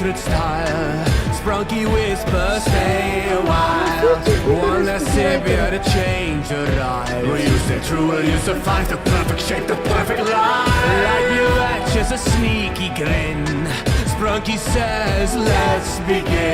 secret style. Sprunki whispers, stay a while. One less savior to change your life. Will you stay true? Will you survive the perfect shape, the perfect life? Like you at just a sneaky grin. Sprunki says, let's begin.